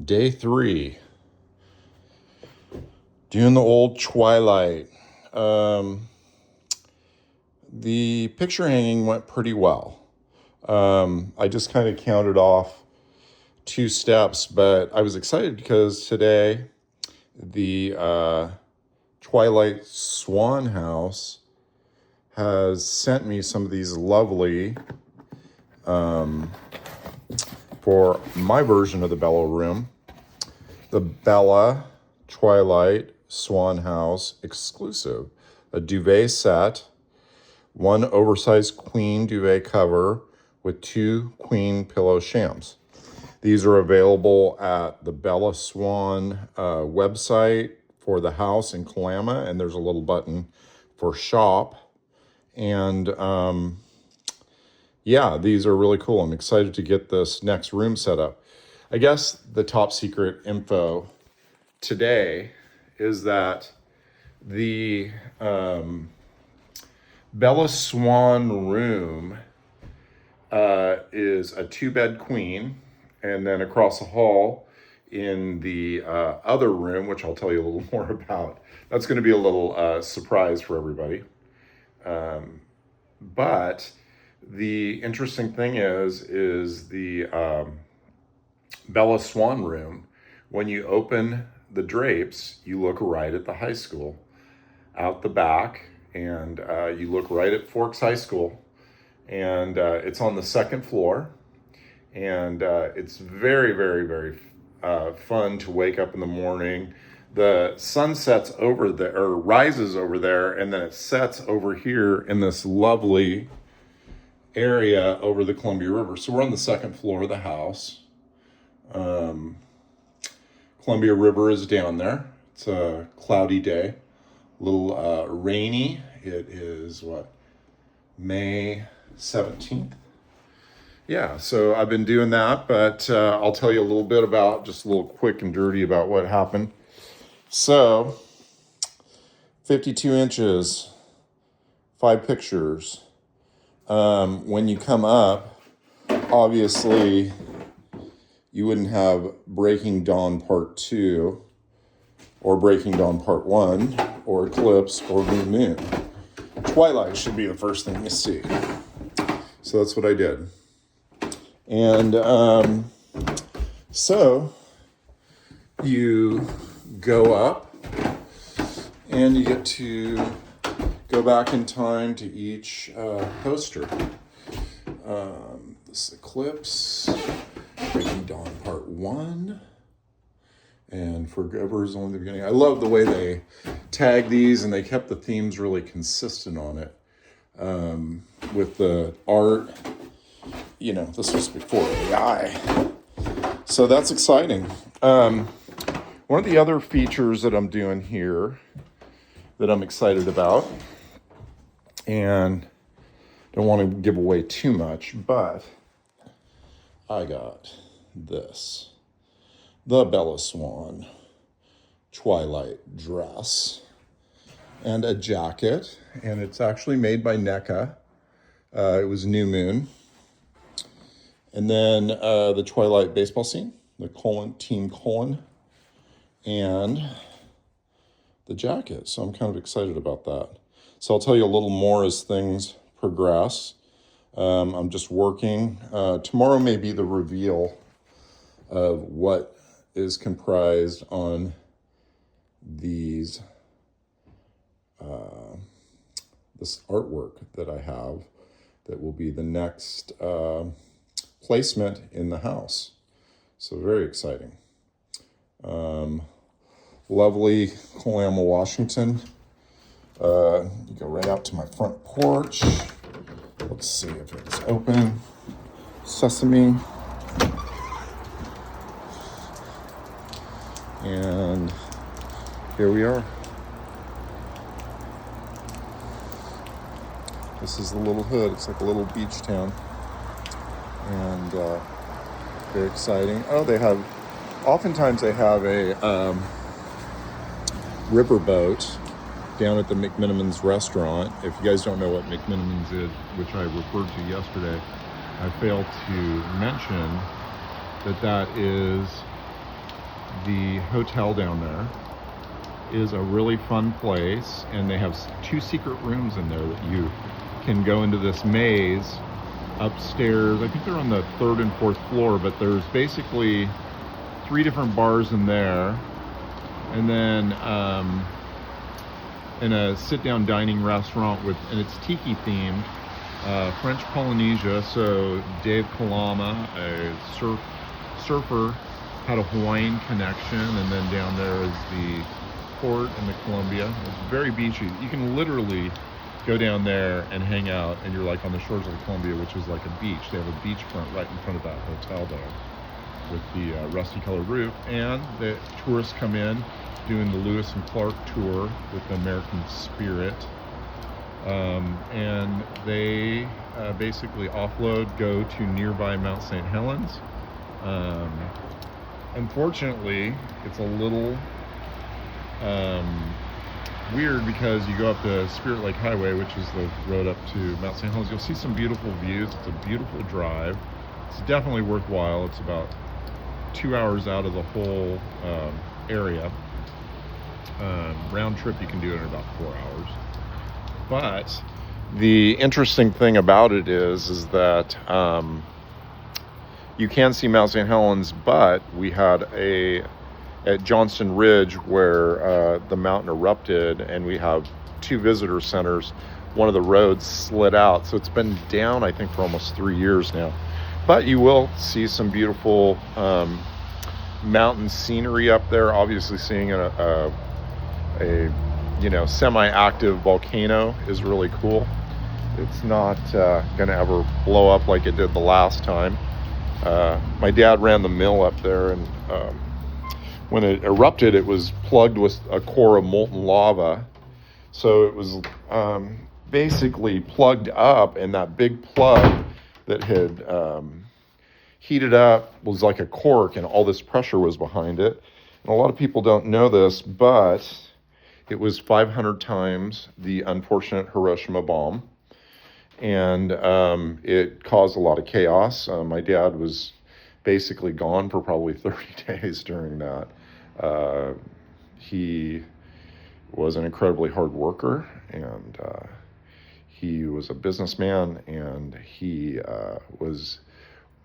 Day 3. Doing the old Twilight. The picture hanging went pretty well. I just kind of counted off 2 steps, but I was excited because today the Twilight Swan House has sent me some of these lovely, for my version of the Bella room, the Bella Twilight Swan House exclusive, a duvet set, 1 oversized queen duvet cover with 2 queen pillow shams. These are available at the Bella Swan website for the house in Kalama, and there's a little button for shop. And yeah, these are really cool. I'm excited to get this next room set up. I guess the top secret info today is that the Bella Swan room is a 2-bed queen, and then across the hall in the other room, which I'll tell you a little more about, that's going to be a little surprise for everybody. But the interesting thing is the Bella Swan room, when you open the drapes, you look right at the high school out the back, and you look right at Forks High School, and it's on the 2nd floor, and it's very, very, very fun to wake up in the morning. The sun sets over there, or rises over there, and then it sets over here in this lovely area over the Columbia River. So we're on the 2nd floor of the house. Columbia River is down there. It's a cloudy day, a little rainy. It is May 17th. Yeah, so I've been doing that, but I'll tell you a little bit about, just a little quick and dirty about what happened. So 52 inches, 5 pictures. When you come up, obviously you wouldn't have Breaking Dawn Part 2 or Breaking Dawn Part 1 or Eclipse or New Moon. Twilight should be the first thing you see. So that's what I did. And so you go up and you get to go back in time to each poster. This Eclipse, Breaking Dawn Part 1, and Forever is Only the Beginning. I love the way they tag these, and they kept the themes really consistent on it. With the art, you know, this was before AI. So that's exciting. One of the other features that I'm doing here that I'm excited about, and don't want to give away too much, but I got this. The Bella Swan Twilight dress and a jacket, and it's actually made by NECA. It was New Moon. And then the Twilight baseball scene, the Team Cullen, and the jacket. So I'm kind of excited about that. So I'll tell you a little more as things progress. I'm just working. Tomorrow may be the reveal of what is comprised on these this artwork that I have that will be the next placement in the house. So very exciting. Lovely Kalama, Washington. You go right out to my front porch. Let's see if it's open. Sesame. And here we are. This is the little hood. It's like a little beach town. And very exciting. Oh, oftentimes they have a riverboat down at the McMiniman's restaurant. If you guys don't know what McMiniman's is, which I referred to yesterday, I failed to mention that is the hotel down there is a really fun place, and they have 2 secret rooms in there that you can go into this maze upstairs. I think they're on the 3rd and 4th floor, but there's basically 3 different bars in there, and then in a sit-down dining restaurant and it's tiki themed, French Polynesia. So Dave Kalama, a surfer, had a Hawaiian connection, and then down there is the port and the Columbia. It's very beachy. You can literally go down there and hang out, and you're like on the shores of the Columbia, which is like a beach. They have a beachfront right in front of that hotel there with the rusty colored roof, and the tourists come in doing the Lewis and Clark tour with the American Spirit, and they basically offload, go to nearby Mount St. Helens. Unfortunately, it's a little weird because you go up the Spirit Lake Highway, which is the road up to Mount St. Helens. You'll see some beautiful views. It's a beautiful drive. It's definitely worthwhile. It's about 2 hours out of the whole area. Round trip you can do it in about 4 hours. But the interesting thing about it is that you can see Mount St. Helens, but we had at Johnston Ridge where the mountain erupted, and we have 2 visitor centers. One of the roads slid out, so it's been down, I think, for almost 3 years now. But you will see some beautiful mountain scenery up there. Obviously, seeing a semi-active volcano is really cool. It's not going to ever blow up like it did the last time. My dad ran the mill up there, and when it erupted, it was plugged with a core of molten lava. So it was basically plugged up, and that big plug that had heated up was like a cork, and all this pressure was behind it. And a lot of people don't know this, but it was 500 times the unfortunate Hiroshima bomb. And it caused a lot of chaos. My dad was basically gone for probably 30 days during that. He was an incredibly hard worker, and he was a businessman, and he was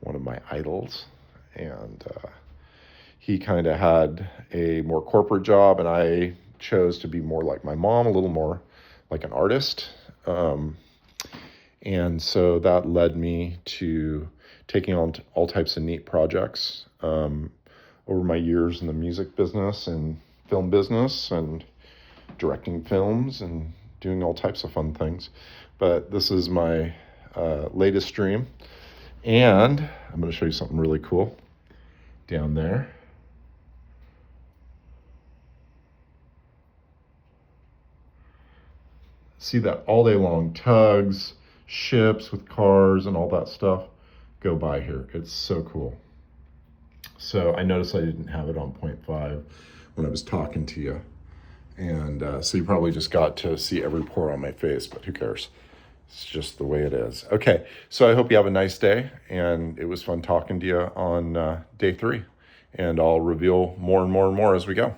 one of my idols. And he kind of had a more corporate job, and I chose to be more like my mom, a little more like an artist. And so that led me to taking on all types of neat projects over my years in the music business and film business and directing films and doing all types of fun things. But this is my latest stream, and I'm going to show you something really cool down there. See that all day long, tugs, ships with cars and all that stuff go by here. It's so cool. So I noticed I didn't have it on 0.5 when I was talking to you. And so you probably just got to see every pore on my face, but who cares? It's just the way it is. Okay, so I hope you have a nice day, and it was fun talking to you on day 3. And I'll reveal more and more and more as we go.